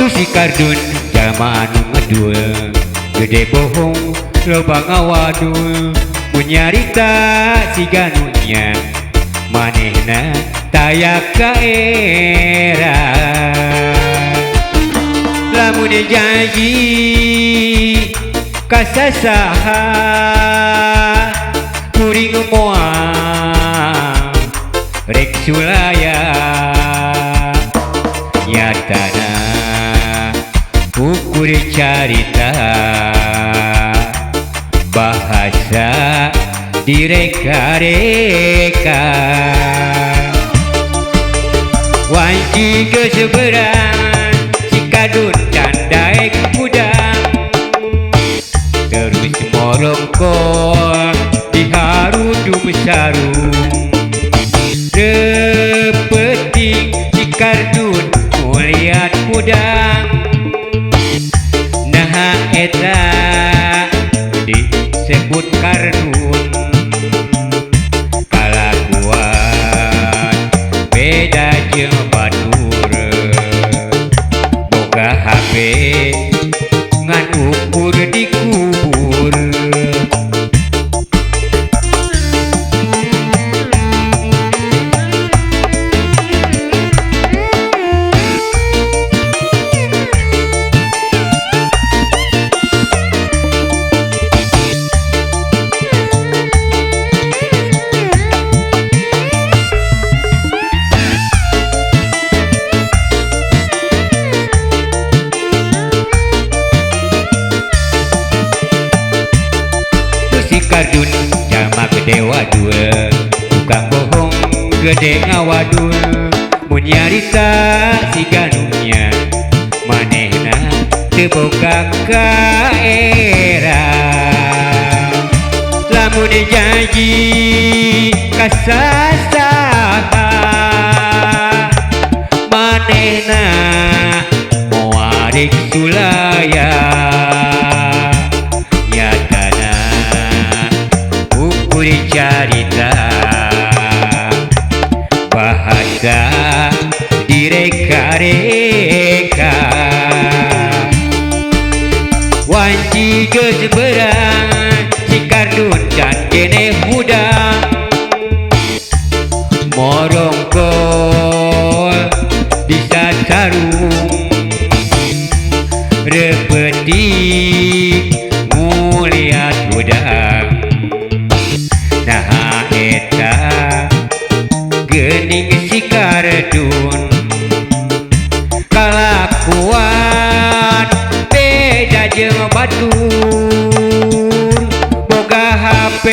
si kardun jalma anu ngedul gede bohong loba ngawadul munyarita si ganunya manehna tayak ka era lamun janji kasasaha kuring moal rek sulaya nyatana ukur carita bahasa direka-reka wanci keseberang si kadun dan daek kudang terus morongkol diharudum sarung repeting si kardun muliat kudang nah eta disebut kardun kalakuan beda jeung batur boga HP ngan ukur dikubur kardun jalma gede wadul tukang bohong gede ngawadul mun nyarita si ganunya manehna teu boga ka era lamun janji kasasaha manehna moal rek sulaya carita bahasa direka-reka wanci keseberang si kardun dan kene hudang morongkol bisa sarung repetik muliat hudang nah eta geuning si kardun kalakuan beda jeung batur boga HP